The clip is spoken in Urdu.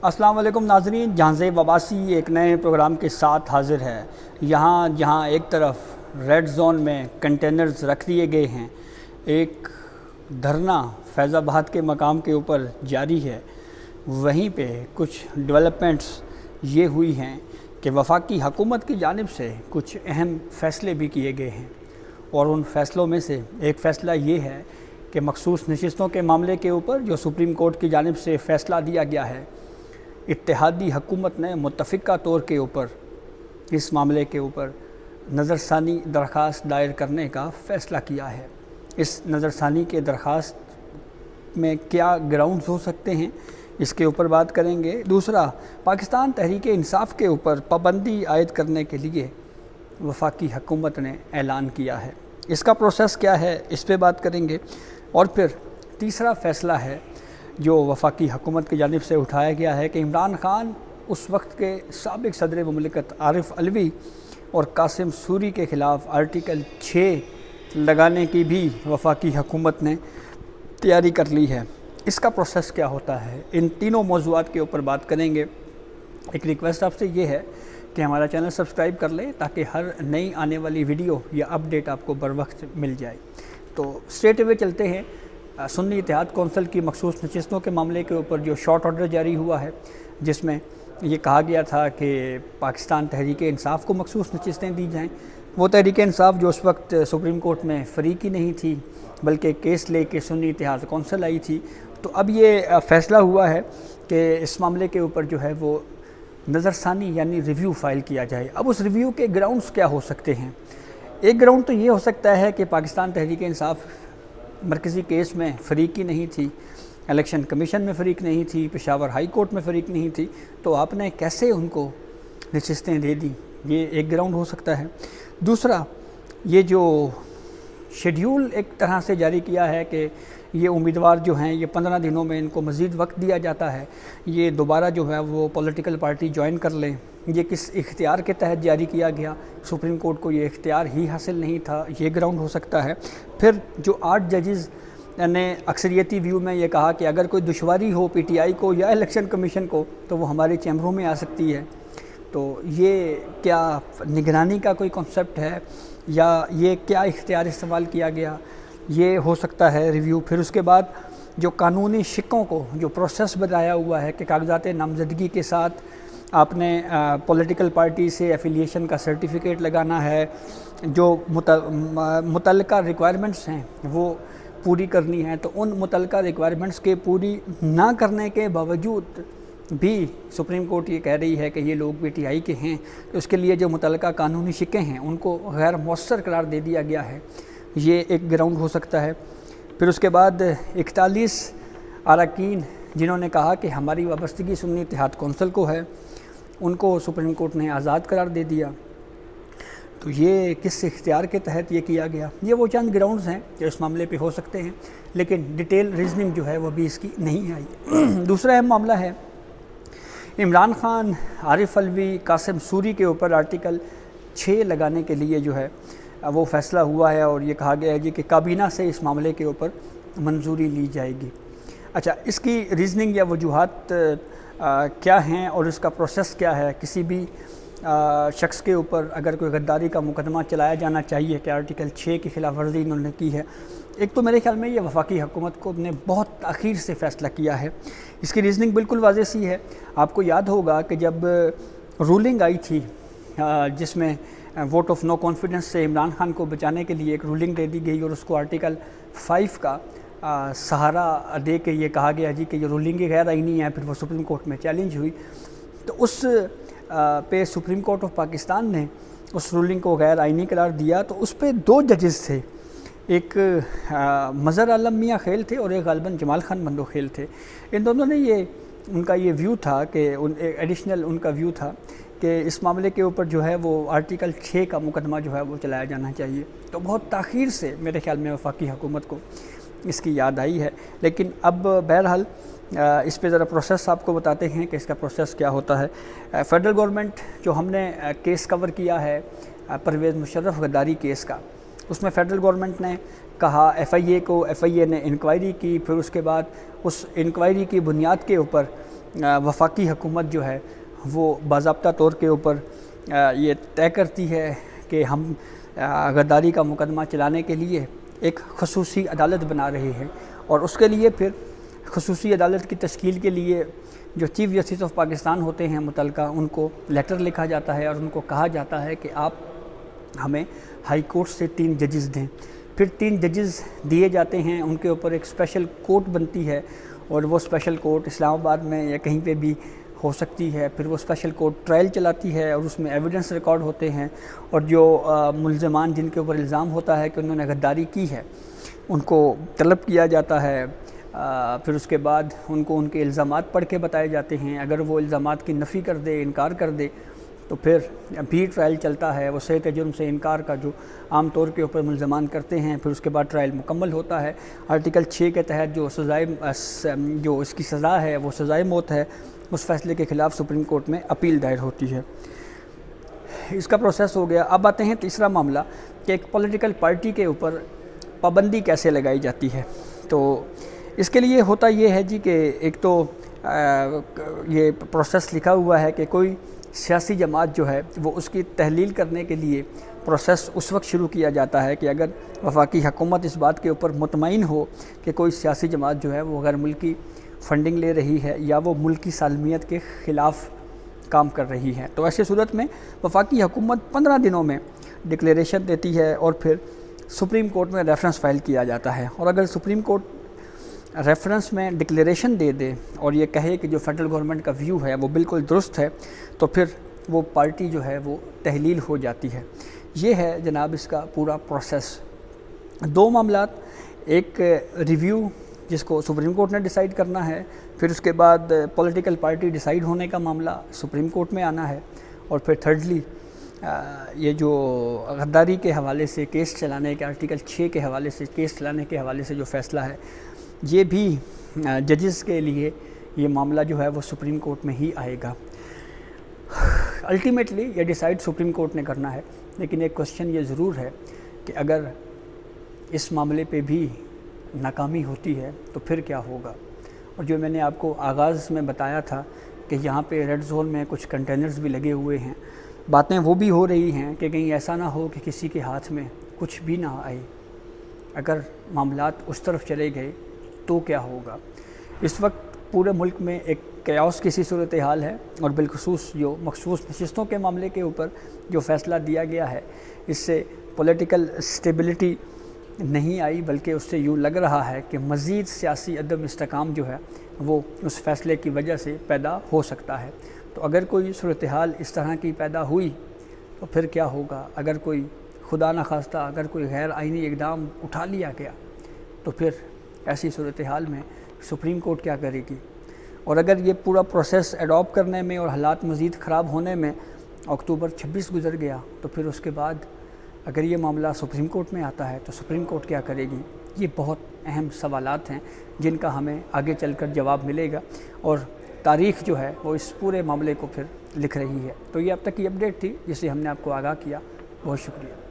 السلام علیکم ناظرین، جہاں وباسی ایک نئے پروگرام کے ساتھ حاضر ہے۔ جہاں ایک طرف ریڈ زون میں کنٹینرز رکھ دیے گئے ہیں، ایک دھرنا فیض آباد کے مقام کے اوپر جاری ہے، وہیں پہ کچھ ڈیولپمنٹس یہ ہوئی ہیں کہ وفاقی حکومت کی جانب سے کچھ اہم فیصلے بھی کیے گئے ہیں، اور ان فیصلوں میں سے ایک فیصلہ یہ ہے کہ مخصوص نشستوں کے معاملے کے اوپر جو سپریم کورٹ کی جانب سے فیصلہ دیا گیا ہے، اتحادی حکومت نے متفقہ طور کے اوپر اس معاملے کے اوپر نظر ثانی درخواست دائر کرنے کا فیصلہ کیا ہے۔ اس نظر ثانی کے درخواست میں کیا گراؤنڈز ہو سکتے ہیں، اس کے اوپر بات کریں گے۔ دوسرا، پاکستان تحریک انصاف کے اوپر پابندی عائد کرنے کے لیے وفاقی حکومت نے اعلان کیا ہے، اس کا پروسیس کیا ہے، اس پہ بات کریں گے۔ اور پھر تیسرا فیصلہ ہے جو وفاقی حکومت کی جانب سے اٹھایا گیا ہے کہ عمران خان اس وقت کے سابق صدر مملکت عارف علوی اور قاسم سوری کے خلاف آرٹیکل 6 لگانے کی بھی وفاقی حکومت نے تیاری کر لی ہے۔ اس کا پروسیس کیا ہوتا ہے، ان تینوں موضوعات کے اوپر بات کریں گے۔ ایک ریکویسٹ آپ سے یہ ہے کہ ہمارا چینل سبسکرائب کر لیں تاکہ ہر نئی آنے والی ویڈیو یا اپڈیٹ آپ کو بر وقت مل جائے۔ تو اسٹریٹ اوے چلتے ہیں۔ سنی اتحاد کونسل کی مخصوص نشستوں کے معاملے کے اوپر جو شارٹ آرڈر جاری ہوا ہے، جس میں یہ کہا گیا تھا کہ پاکستان تحریک انصاف کو مخصوص نشستیں دی جائیں، وہ تحریک انصاف جو اس وقت سپریم کورٹ میں فریق ہی نہیں تھی بلکہ کیس لے کے سنی اتحاد کونسل آئی تھی، تو اب یہ فیصلہ ہوا ہے کہ اس معاملے کے اوپر جو ہے وہ نظر ثانی یعنی ریویو فائل کیا جائے۔ اب اس ریویو کے گراؤنڈز کیا ہو سکتے ہیں؟ ایک گراؤنڈ تو یہ ہو سکتا ہے کہ پاکستان تحریک انصاف مرکزی کیس میں فریق ہی نہیں تھی، الیکشن کمیشن میں فریق نہیں تھی، پشاور ہائی کورٹ میں فریق نہیں تھی، تو آپ نے کیسے ان کو نشستیں دے دیں، یہ ایک گراؤنڈ ہو سکتا ہے۔ دوسرا، یہ جو شیڈیول ایک طرح سے جاری کیا ہے کہ یہ امیدوار جو ہیں یہ 15 دنوں میں ان کو مزید وقت دیا جاتا ہے، یہ دوبارہ جو ہے وہ پولیٹیکل پارٹی جوائن کر لیں، یہ کس اختیار کے تحت جاری کیا گیا؟ سپریم کورٹ کو یہ اختیار ہی حاصل نہیں تھا، یہ گراؤنڈ ہو سکتا ہے۔ پھر جو 8 ججز نے اکثریتی ویو میں یہ کہا کہ اگر کوئی دشواری ہو پی ٹی آئی کو یا الیکشن کمیشن کو تو وہ ہمارے چیمبروں میں آ سکتی ہے، تو یہ کیا نگرانی کا کوئی کنسیپٹ ہے یا یہ کیا اختیار استعمال کیا گیا؟ یہ ہو سکتا ہے ریویو۔ پھر اس کے بعد جو قانونی شکوں کو جو پروسیس بتایا ہوا ہے کہ کاغذات نامزدگی کے ساتھ آپ نے پولیٹیکل پارٹی سے ایفیلیشن کا سرٹیفکیٹ لگانا ہے، جو متعلقہ ریکوائرمنٹس ہیں وہ پوری کرنی ہے، تو ان متعلقہ ریکوائرمنٹس کے پوری نہ کرنے کے باوجود بھی سپریم کورٹ یہ کہہ رہی ہے کہ یہ لوگ پی ٹی آئی کے ہیں، تو اس کے لیے جو متعلقہ قانونی شکیں ہیں ان کو غیر مؤثر قرار دے دیا گیا ہے، یہ ایک گراؤنڈ ہو سکتا ہے۔ پھر اس کے بعد 41 اراکین جنہوں نے کہا کہ ہماری وابستگی سنی اتحاد کونسل کو ہے، ان کو سپریم کورٹ نے آزاد قرار دے دیا، تو یہ کس اختیار کے تحت یہ کیا گیا؟ یہ وہ چند گراؤنڈز ہیں جو اس معاملے پہ ہو سکتے ہیں، لیکن ڈیٹیل ریزننگ جو ہے وہ بھی اس کی نہیں آئی۔ دوسرا اہم معاملہ ہے عمران خان، عارف علوی، قاسم سوری کے اوپر آرٹیکل 6 لگانے کے لیے جو ہے وہ فیصلہ ہوا ہے، اور یہ کہا گیا ہے جی کہ کابینہ سے اس معاملے کے اوپر منظوری لی جائے گی۔ اچھا، اس کی ریزننگ یا وجوہات کیا ہیں اور اس کا پروسیس کیا ہے؟ کسی بھی شخص کے اوپر اگر کوئی غداری کا مقدمہ چلایا جانا چاہیے کہ آرٹیکل 6 کی خلاف ورزی انہوں نے کی ہے، ایک تو میرے خیال میں یہ وفاقی حکومت کو نے بہت تاخیر سے فیصلہ کیا ہے۔ اس کی ریزننگ بالکل واضح سی ہے۔ آپ کو یاد ہوگا کہ جب رولنگ آئی تھی جس میں ووٹ آف نو کانفیڈنس سے عمران خان کو بچانے کے لیے ایک رولنگ دے دی گئی، اور اس کو آرٹیکل 5 کا سہارا دے کے یہ کہا گیا جی کہ یہ رولنگ غیر آئینی ہے، پھر وہ سپریم کورٹ میں چیلنج ہوئی، تو اس پہ سپریم کورٹ آف پاکستان نے اس رولنگ کو غیر آئینی قرار دیا، تو اس پہ 2 ججز تھے، ایک مظہر عالم میاں خیل تھے اور ایک غالباً جمال خان بندوخیل تھے۔ ان دونوں نے ان کا یہ ویو تھا کہ ایڈیشنل ان کا ویو تھا کہ اس معاملے کے اوپر جو ہے وہ آرٹیکل 6 کا مقدمہ جو ہے وہ چلایا جانا چاہیے، تو بہت تاخیر سے میرے خیال میں وفاقی حکومت کو اس کی یاد آئی ہے۔ لیکن اب بہرحال اس پہ ذرا پروسیس آپ کو بتاتے ہیں کہ اس کا پروسیس کیا ہوتا ہے۔ فیڈرل گورنمنٹ جو ہم نے کیس کور کیا ہے پرویز مشرف غداری کیس کا، اس میں فیڈرل گورنمنٹ نے کہا ایف آئی اے نے انکوائری کی، پھر اس کے بعد اس انکوائری کی بنیاد کے اوپر وفاقی حکومت جو ہے وہ باضابطہ طور کے اوپر یہ طے کرتی ہے کہ ہم غداری کا مقدمہ چلانے کے لیے ایک خصوصی عدالت بنا رہے ہیں، اور اس کے لیے پھر خصوصی عدالت کی تشکیل کے لیے جو چیف جسٹس آف پاکستان ہوتے ہیں متعلقہ، ان کو لیٹر لکھا جاتا ہے اور ان کو کہا جاتا ہے کہ آپ ہمیں ہائی کورٹ سے 3 ججز دیں۔ پھر 3 ججز دیے جاتے ہیں، ان کے اوپر ایک اسپیشل کورٹ بنتی ہے، اور وہ اسپیشل کورٹ اسلام آباد میں یا کہیں پہ بھی ہو سکتی ہے۔ پھر وہ اسپیشل کورٹ ٹرائل چلاتی ہے اور اس میں ایویڈنس ریکارڈ ہوتے ہیں، اور جو ملزمان جن کے اوپر الزام ہوتا ہے کہ انہوں نے غداری کی ہے ان کو طلب کیا جاتا ہے۔ پھر اس کے بعد ان کو ان کے الزامات پڑھ کے بتائے جاتے ہیں۔ اگر وہ الزامات کی نفی کر دے، انکار کر دے، تو پھر بھی ٹرائل چلتا ہے۔ وہ صحت جرم سے انکار کا جو عام طور کے اوپر ملزمان کرتے ہیں، پھر اس کے بعد ٹرائل مکمل ہوتا ہے۔ آرٹیکل 6 کے تحت جو اس کی سزا ہے وہ سزائے موت ہے، اس فیصلے کے خلاف سپریم کورٹ میں اپیل دائر ہوتی ہے۔ اس کا پروسیس ہو گیا۔ اب آتے ہیں تیسرا معاملہ کہ ایک پولیٹیکل پارٹی کے اوپر پابندی کیسے لگائی جاتی ہے۔ تو اس کے لیے ہوتا یہ ہے جی کہ ایک تو یہ پروسیس لکھا ہوا ہے کہ کوئی سیاسی جماعت جو ہے وہ اس کی تحلیل کرنے کے لیے پروسیس اس وقت شروع کیا جاتا ہے کہ اگر وفاقی حکومت اس بات کے اوپر مطمئن ہو کہ کوئی سیاسی جماعت جو ہے وہ غیر ملکی فنڈنگ لے رہی ہے یا وہ ملکی سالمیت کے خلاف کام کر رہی ہے۔ تو ایسی صورت میں وفاقی حکومت 15 دنوں میں ڈکلیریشن دیتی ہے اور پھر سپریم کورٹ میں ریفرنس فائل کیا جاتا ہے، اور اگر سپریم کورٹ ریفرنس میں ڈکلیریشن دے دے اور یہ کہے کہ جو فیڈرل گورنمنٹ کا ویو ہے وہ بالکل درست ہے، تو پھر وہ پارٹی جو ہے وہ تحلیل ہو جاتی ہے۔ یہ ہے جناب اس کا پورا پروسیس۔ 2 معاملات، ایک ریویو جس کو سپریم کورٹ نے ڈیسائیڈ کرنا ہے، پھر اس کے بعد پولیٹیکل پارٹی ڈیسائیڈ ہونے کا معاملہ سپریم کورٹ میں آنا ہے، اور پھر تھرڈلی یہ جو غداری کے حوالے سے کیس چلانے کے آرٹیکل 6 کے حوالے سے کیس چلانے کے حوالے سے جو فیصلہ ہے، یہ بھی ججز کے لیے یہ معاملہ جو ہے وہ سپریم کورٹ میں ہی آئے گا۔ الٹیمیٹلی یہ ڈیسائیڈ سپریم کورٹ نے کرنا ہے، لیکن ایک کوشچن یہ ضرور ہے کہ اگر اس معاملے پہ بھی ناکامی ہوتی ہے تو پھر کیا ہوگا۔ اور جو میں نے آپ کو آغاز میں بتایا تھا کہ یہاں پہ ریڈ زون میں کچھ کنٹینرز بھی لگے ہوئے ہیں، باتیں وہ بھی ہو رہی ہیں کہ کہیں ایسا نہ ہو کہ کسی کے ہاتھ میں کچھ بھی نہ آئے۔ اگر معاملات اس طرف چلے گئے تو کیا ہوگا۔ اس وقت پورے ملک میں ایک کیاس کی سی صورتحال ہے، اور بالخصوص جو مخصوص نشستوں کے معاملے کے اوپر جو فیصلہ دیا گیا ہے، اس سے پولیٹیکل اسٹیبلٹی نہیں آئی، بلکہ اس سے یوں لگ رہا ہے کہ مزید سیاسی عدم استحکام جو ہے وہ اس فیصلے کی وجہ سے پیدا ہو سکتا ہے۔ تو اگر کوئی صورتحال اس طرح کی پیدا ہوئی تو پھر کیا ہوگا۔ اگر کوئی خدا نخواستہ اگر کوئی غیر آئینی اقدام اٹھا لیا گیا تو پھر ایسی صورتحال میں سپریم کورٹ کیا کرے گی۔ اور اگر یہ پورا پروسیس ایڈاپٹ کرنے میں اور حالات مزید خراب ہونے میں اکتوبر 26 گزر گیا، تو پھر اس کے بعد اگر یہ معاملہ سپریم کورٹ میں آتا ہے تو سپریم کورٹ کیا کرے گی۔ یہ بہت اہم سوالات ہیں جن کا ہمیں آگے چل کر جواب ملے گا، اور تاریخ جو ہے وہ اس پورے معاملے کو پھر لکھ رہی ہے۔ تو یہ اب تک کی اپڈیٹ تھی جس سے ہم نے آپ کو آگاہ کیا۔ بہت شکریہ۔